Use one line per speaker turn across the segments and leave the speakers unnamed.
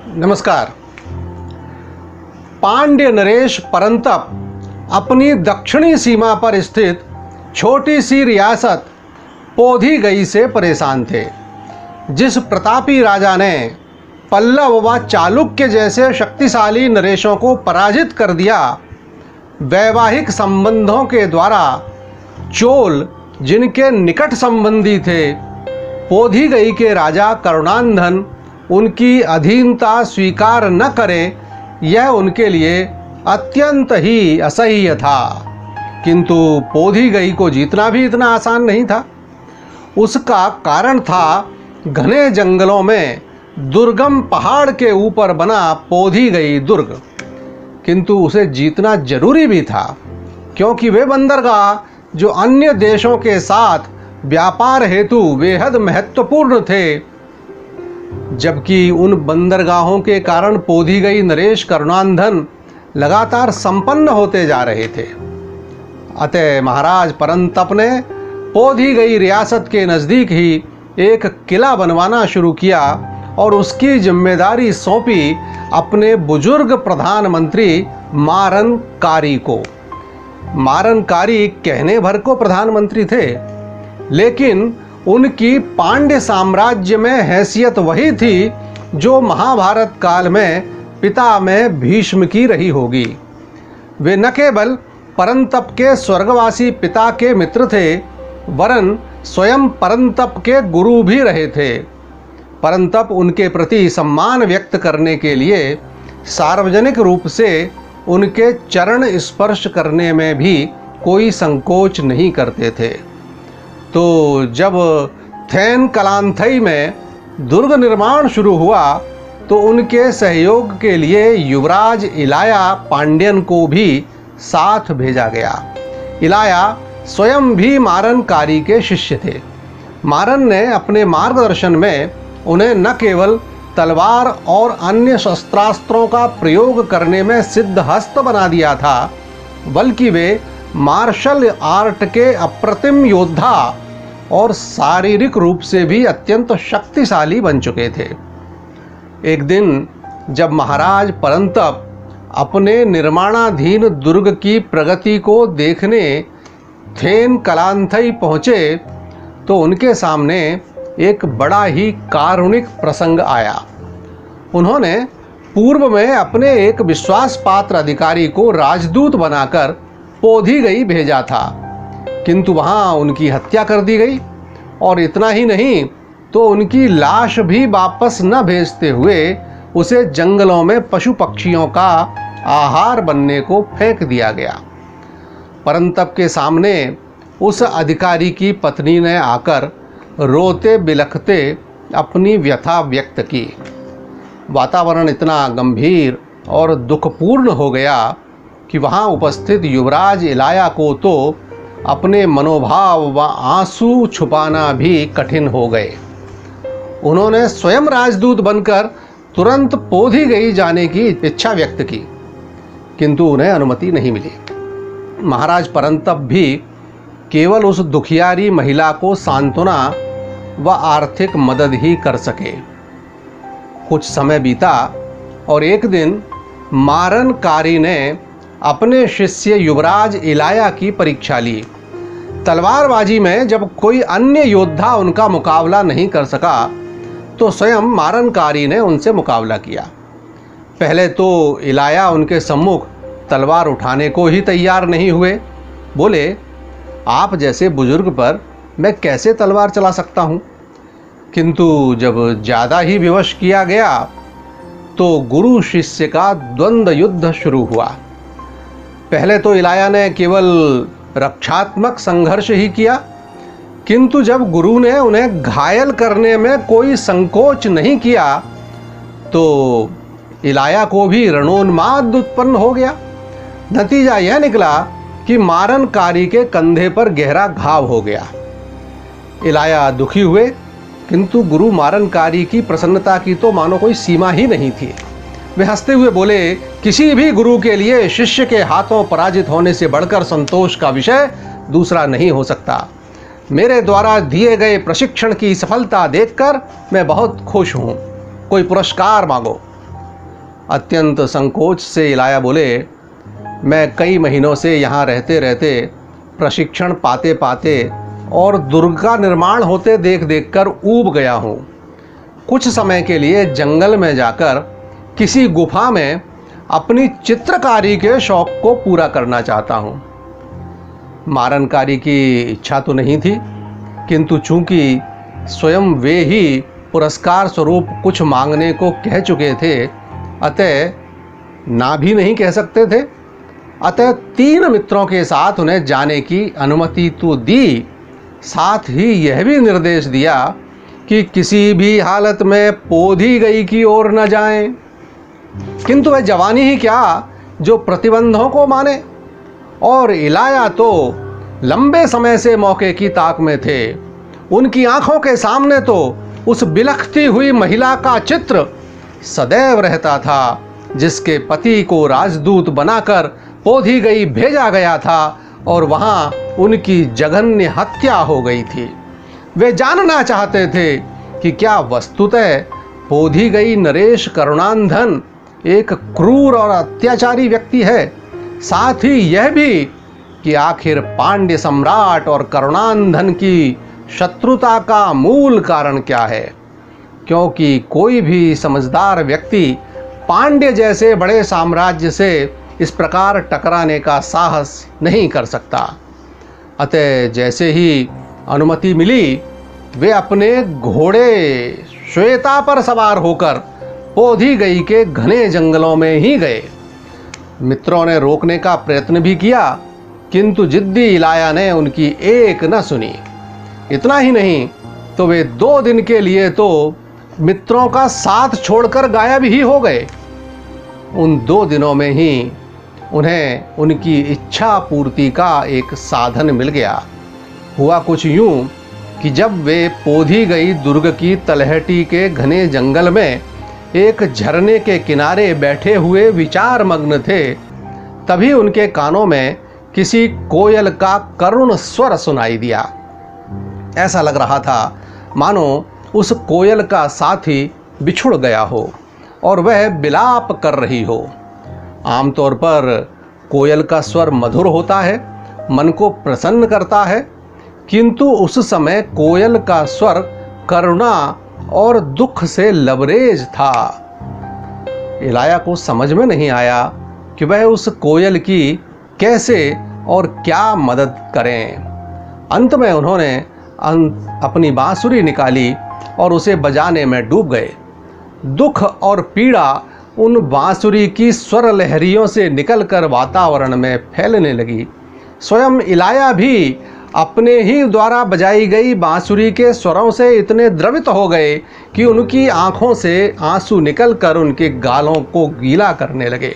नमस्कार। पांड्य नरेश परंतप अपनी दक्षिणी सीमा पर स्थित छोटी सी रियासत पोधिगई से परेशान थे। जिस प्रतापी राजा ने पल्लव व चालुक्य जैसे शक्तिशाली नरेशों को पराजित कर दिया, वैवाहिक संबंधों के द्वारा चोल जिनके निकट संबंधी थे, पोधिगई के राजा करुणांधन उनकी अधीनता स्वीकार न करे, यह उनके लिए अत्यंत ही असह्य था। किंतु पोधिगई को जीतना भी इतना आसान नहीं था। उसका कारण था घने जंगलों में दुर्गम पहाड़ के ऊपर बना पोधिगई दुर्ग। किंतु उसे जीतना जरूरी भी था, क्योंकि वे बंदरगाह जो अन्य देशों के साथ व्यापार हेतु बेहद महत्वपूर्ण थे, जबकि उन बंदरगाहों के कारण पोधिगई नरेश करुणांधन लगातार संपन्न होते जा रहे थे। अतः महाराज परंतप ने पोधिगई रियासत के नज़दीक ही एक किला बनवाना शुरू किया और उसकी जिम्मेदारी सौंपी अपने बुजुर्ग प्रधानमंत्री मारनकारी को। मारनकारी कहने भर को प्रधानमंत्री थे, लेकिन उनकी पांड्य साम्राज्य में हैसियत वही थी जो महाभारत काल में पिता में भीष्म की रही होगी। वे न केवल परंतप के स्वर्गवासी पिता के मित्र थे, वरन स्वयं परंतप के गुरु भी रहे थे। परंतप उनके प्रति सम्मान व्यक्त करने के लिए सार्वजनिक रूप से उनके चरण स्पर्श करने में भी कोई संकोच नहीं करते थे। तो जब थेन कलांथई में दुर्ग निर्माण शुरू हुआ, तो उनके सहयोग के लिए युवराज इलाया पांड्यन को भी साथ भेजा गया। इलाया स्वयं भी मारनकारी के शिष्य थे। मारन ने अपने मार्गदर्शन में उन्हें न केवल तलवार और अन्य शस्त्रास्त्रों का प्रयोग करने में सिद्धहस्त बना दिया था, बल्कि वे मार्शल आर्ट के अप्रतिम योद्धा और शारीरिक रूप से भी अत्यंत शक्तिशाली बन चुके थे। एक दिन जब महाराज परंतप अपने निर्माणाधीन दुर्ग की प्रगति को देखने थेन कलांथई पहुँचे, तो उनके सामने एक बड़ा ही कारुणिक प्रसंग आया। उन्होंने पूर्व में अपने एक विश्वास पात्र अधिकारी को राजदूत बनाकर पोधिगई भेजा था, किंतु वहाँ उनकी हत्या कर दी गई, और इतना ही नहीं तो उनकी लाश भी वापस न भेजते हुए उसे जंगलों में पशु पक्षियों का आहार बनने को फेंक दिया गया। परंतप के सामने उस अधिकारी की पत्नी ने आकर रोते बिलखते अपनी व्यथा व्यक्त की। वातावरण इतना गंभीर और दुखपूर्ण हो गया कि वहाँ उपस्थित युवराज इलाया को तो अपने मनोभाव व आंसू छुपाना भी कठिन हो गए। उन्होंने स्वयं राजदूत बनकर तुरंत पोधिगई जाने की इच्छा व्यक्त की, किंतु उन्हें अनुमति नहीं मिली। महाराज परंतप भी केवल उस दुखियारी महिला को सांत्वना व आर्थिक मदद ही कर सके। कुछ समय बीता और एक दिन मारनकारी ने अपने शिष्य युवराज इलाया की परीक्षा ली। तलवारबाजी में जब कोई अन्य योद्धा उनका मुकाबला नहीं कर सका, तो स्वयं मारनकारी ने उनसे मुकाबला किया। पहले तो इलाया उनके सम्मुख तलवार उठाने को ही तैयार नहीं हुए। बोले, आप जैसे बुजुर्ग पर मैं कैसे तलवार चला सकता हूँ। किंतु जब ज़्यादा ही विवश किया गया, तो गुरु शिष्य का द्वंद्व युद्ध शुरू हुआ। पहले तो इलाया ने केवल रक्षात्मक संघर्ष ही किया, किंतु जब गुरु ने उन्हें घायल करने में कोई संकोच नहीं किया, तो इलाया को भी रणोन्माद उत्पन्न हो गया। नतीजा यह निकला कि मारनकारी के कंधे पर गहरा घाव हो गया। इलाया दुखी हुए, किंतु गुरु मारनकारी की प्रसन्नता की तो मानो कोई सीमा ही नहीं थी। वे हंसते हुए बोले, किसी भी गुरु के लिए शिष्य के हाथों पराजित होने से बढ़कर संतोष का विषय दूसरा नहीं हो सकता। मेरे द्वारा दिए गए प्रशिक्षण की सफलता देखकर मैं बहुत खुश हूँ। कोई पुरस्कार मांगो। अत्यंत संकोच से इलाया बोले, मैं कई महीनों से यहाँ रहते रहते, प्रशिक्षण पाते पाते और दुर्ग का निर्माण होते देख देख कर ऊब गया हूँ। कुछ समय के लिए जंगल में जाकर किसी गुफा में अपनी चित्रकारी के शौक को पूरा करना चाहता हूँ। मारनकारी की इच्छा तो नहीं थी, किंतु चूंकि स्वयं वे ही पुरस्कार स्वरूप कुछ मांगने को कह चुके थे, अतः ना भी नहीं कह सकते थे। अतः 3 मित्रों के साथ उन्हें जाने की अनुमति तो दी, साथ ही यह भी निर्देश दिया कि किसी भी हालत में पोधी गई की ओर न जाएं। किंतु वह जवानी ही क्या जो प्रतिबंधों को माने, और इलाया तो लंबे समय से मौके की ताक में थे। उनकी आंखों के सामने तो उस बिलखती हुई महिला का चित्र सदैव रहता था जिसके पति को राजदूत बनाकर पोधी गई भेजा गया था और वहां उनकी जघन्य हत्या हो गई थी। वे जानना चाहते थे कि क्या वस्तुतः पोधी गई नरेश करुणांधन एक क्रूर और अत्याचारी व्यक्ति है, साथ ही यह भी कि आखिर पांड्य सम्राट और करुणांधन की शत्रुता का मूल कारण क्या है, क्योंकि कोई भी समझदार व्यक्ति पांड्य जैसे बड़े साम्राज्य से इस प्रकार टकराने का साहस नहीं कर सकता। अतः जैसे ही अनुमति मिली, वे अपने घोड़े श्वेता पर सवार होकर पोधी गई के घने जंगलों में ही गए। मित्रों ने रोकने का प्रयत्न भी किया, किंतु जिद्दी इलाया ने उनकी एक न सुनी। इतना ही नहीं तो वे 2 दिन के लिए तो मित्रों का साथ छोड़कर गायब ही हो गए। उन 2 दिनों में ही उन्हें उनकी इच्छा पूर्ति का एक साधन मिल गया। हुआ कुछ यूं कि जब वे पोधी गई दुर्ग की तलहटी के घने जंगल में एक झरने के किनारे बैठे हुए विचार मग्न थे, तभी उनके कानों में किसी कोयल का करुण स्वर सुनाई दिया। ऐसा लग रहा था मानो उस कोयल का साथी बिछुड़ गया हो और वह विलाप कर रही हो। आमतौर पर कोयल का स्वर मधुर होता है, मन को प्रसन्न करता है, किंतु उस समय कोयल का स्वर करुणा और दुख से लबरेज था। इलाया को समझ में नहीं आया कि वह उस कोयल की कैसे और क्या मदद करें। अंत में उन्होंने अपनी बांसुरी निकाली और उसे बजाने में डूब गए। दुख और पीड़ा उन बांसुरी की स्वर लहरियों से निकलकर वातावरण में फैलने लगी। स्वयं इलाया भी अपने ही द्वारा बजाई गई बांसुरी के स्वरों से इतने द्रवित हो गए कि उनकी आंखों से आंसू निकलकर उनके गालों को गीला करने लगे।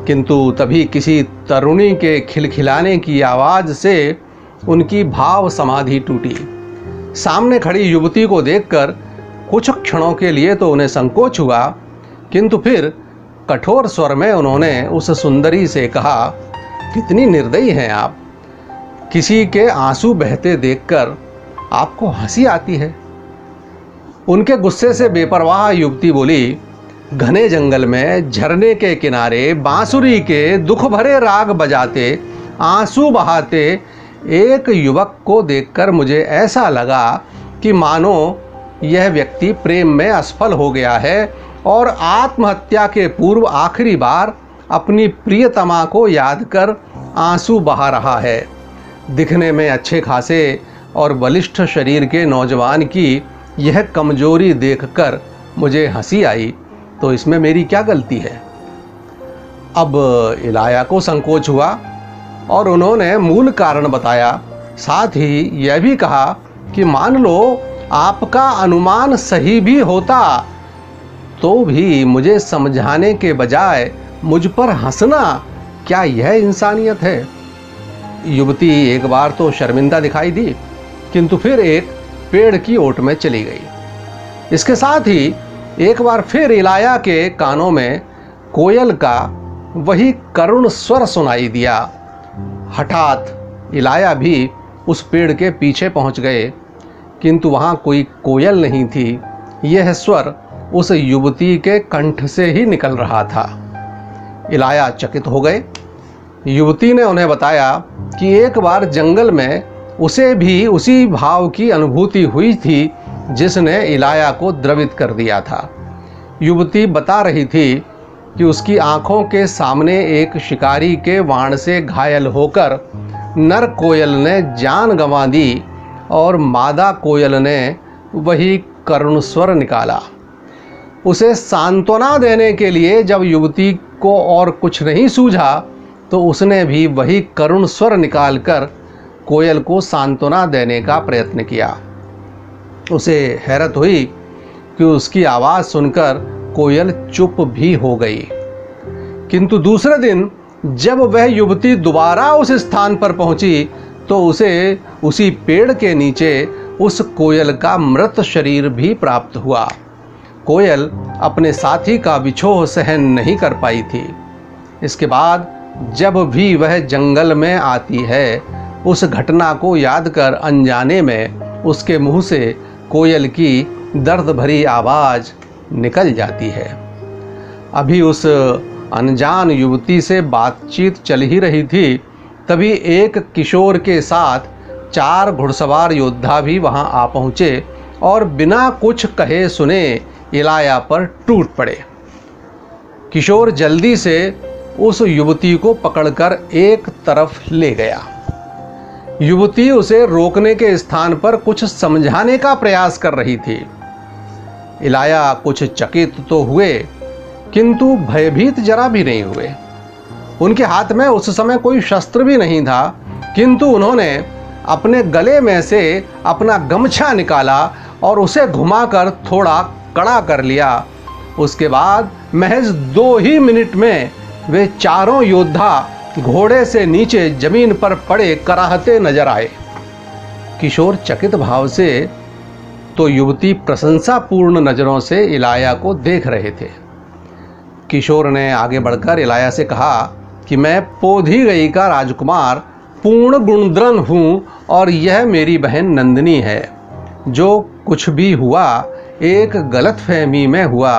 किंतु तभी किसी तरुणी के खिलखिलाने की आवाज़ से उनकी भाव समाधि टूटी। सामने खड़ी युवती को देखकर कुछ क्षणों के लिए तो उन्हें संकोच हुआ, किंतु फिर कठोर स्वर में उन्होंने उस सुंदरी से कहा, कितनी निर्दयी हैं आप। किसी के आंसू बहते देखकर आपको हंसी आती है। उनके गुस्से से बेपरवाह युवती बोली, घने जंगल में झरने के किनारे बांसुरी के दुख भरे राग बजाते, आंसू बहाते एक युवक को देखकर मुझे ऐसा लगा कि मानो यह व्यक्ति प्रेम में असफल हो गया है और आत्महत्या के पूर्व आखिरी बार अपनी प्रियतमा को याद कर आंसू बहा रहा है। दिखने में अच्छे खासे और बलिष्ठ शरीर के नौजवान की यह कमजोरी देखकर मुझे हंसी आई, तो इसमें मेरी क्या गलती है। अब इलाया को संकोच हुआ और उन्होंने मूल कारण बताया। साथ ही यह भी कहा कि मान लो आपका अनुमान सही भी होता तो भी मुझे समझाने के बजाय मुझ पर हंसना, क्या यह इंसानियत है। युवती एक बार तो शर्मिंदा दिखाई दी, किंतु फिर एक पेड़ की ओट में चली गई। इसके साथ ही एक बार फिर इलाया के कानों में कोयल का वही करुण स्वर सुनाई दिया। हठात इलाया भी उस पेड़ के पीछे पहुंच गए, किंतु वहां कोई कोयल नहीं थी। यह स्वर उस युवती के कंठ से ही निकल रहा था। इलाया चकित हो गए। युवती ने उन्हें बताया कि एक बार जंगल में उसे भी उसी भाव की अनुभूति हुई थी जिसने इलाया को द्रवित कर दिया था। युवती बता रही थी कि उसकी आंखों के सामने एक शिकारी के वाण से घायल होकर नर कोयल ने जान गंवा दी और मादा कोयल ने वही करुण स्वर निकाला। उसे सांत्वना देने के लिए जब युवती को और कुछ नहीं सूझा तो उसने भी वही करुण स्वर निकालकर कोयल को सांत्वना देने का प्रयत्न किया। उसे हैरत हुई कि उसकी आवाज़ सुनकर कोयल चुप भी हो गई। किंतु दूसरे दिन जब वह युवती दोबारा उस स्थान पर पहुंची तो उसे उसी पेड़ के नीचे उस कोयल का मृत शरीर भी प्राप्त हुआ। कोयल अपने साथी का विछोह सहन नहीं कर पाई थी। इसके बाद जब भी वह जंगल में आती है, उस घटना को याद कर अनजाने में उसके मुंह से कोयल की दर्द भरी आवाज़ निकल जाती है। अभी उस अनजान युवती से बातचीत चल ही रही थी, तभी एक किशोर के साथ 4 घुड़सवार योद्धा भी वहां आ पहुंचे और बिना कुछ कहे सुने इलाया पर टूट पड़े। किशोर जल्दी से उस युवती को पकड़कर एक तरफ ले गया। युवती उसे रोकने के स्थान पर कुछ समझाने का प्रयास कर रही थी। इलाया कुछ चकित तो हुए किंतु भयभीत जरा भी नहीं हुए। उनके हाथ में उस समय कोई शस्त्र भी नहीं था, किंतु उन्होंने अपने गले में से अपना गमछा निकाला और उसे घुमाकर थोड़ा कड़ा कर लिया। उसके बाद महज 2 ही मिनट में वे चारों योद्धा घोड़े से नीचे जमीन पर पड़े कराहते नजर आए। किशोर चकित भाव से तो युवती प्रशंसापूर्ण नजरों से इलाया को देख रहे थे। किशोर ने आगे बढ़कर इलाया से कहा कि मैं पोधीगई का राजकुमार पूर्ण गुणद्रन हूँ और यह मेरी बहन नंदिनी है। जो कुछ भी हुआ एक गलतफहमी में हुआ।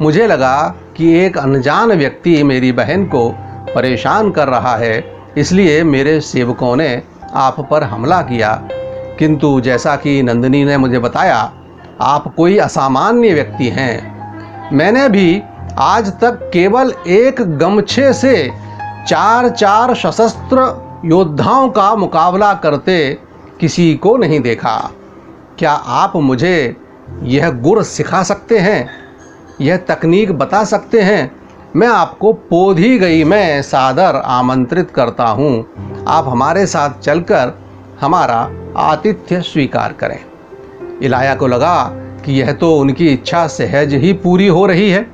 मुझे लगा कि एक अनजान व्यक्ति मेरी बहन को परेशान कर रहा है, इसलिए मेरे सेवकों ने आप पर हमला किया। किंतु जैसा कि नंदिनी ने मुझे बताया, आप कोई असामान्य व्यक्ति हैं। मैंने भी आज तक केवल एक गमछे से 4 सशस्त्र योद्धाओं का मुकाबला करते किसी को नहीं देखा। क्या आप मुझे यह गुर सिखा सकते हैं, यह तकनीक बता सकते हैं? मैं आपको पोधीगई में सादर आमंत्रित करता हूँ। आप हमारे साथ चलकर हमारा आतिथ्य स्वीकार करें। इलाया को लगा कि यह तो उनकी इच्छा सहज ही पूरी हो रही है,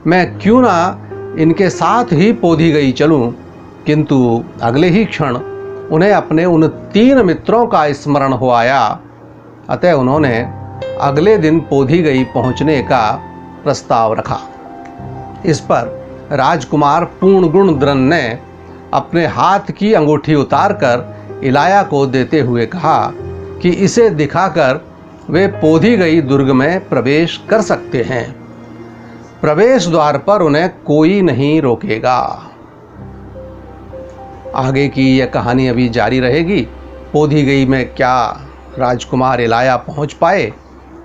मैं क्यों ना इनके साथ ही पोधीगई चलूं। किंतु अगले ही क्षण उन्हें अपने उन 3 मित्रों का स्मरण हो आया। अतः उन्होंने अगले दिन पोधीगई पहुंचने का प्रस्ताव रखा। इस पर राजकुमार पूर्णगुणद्रन ने अपने हाथ की अंगूठी उतारकर इलाया को देते हुए कहा कि इसे दिखाकर वे पोधीगई दुर्ग में प्रवेश कर सकते हैं। प्रवेश द्वार पर उन्हें कोई नहीं रोकेगा। आगे की यह कहानी अभी जारी रहेगी। पोधीगई में क्या राजकुमार इलाया पहुंच पाए,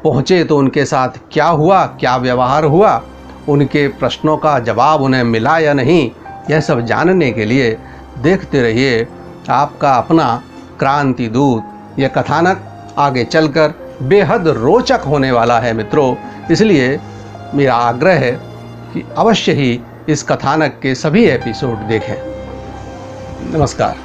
पहुंचे तो उनके साथ क्या हुआ, क्या व्यवहार हुआ, उनके प्रश्नों का जवाब उन्हें मिला या नहीं, यह सब जानने के लिए देखते रहिए आपका अपना क्रांति दूत। यह कथानक आगे चलकर बेहद रोचक होने वाला है मित्रों, इसलिए मेरा आग्रह है कि अवश्य ही इस कथानक के सभी एपिसोड देखें। नमस्कार।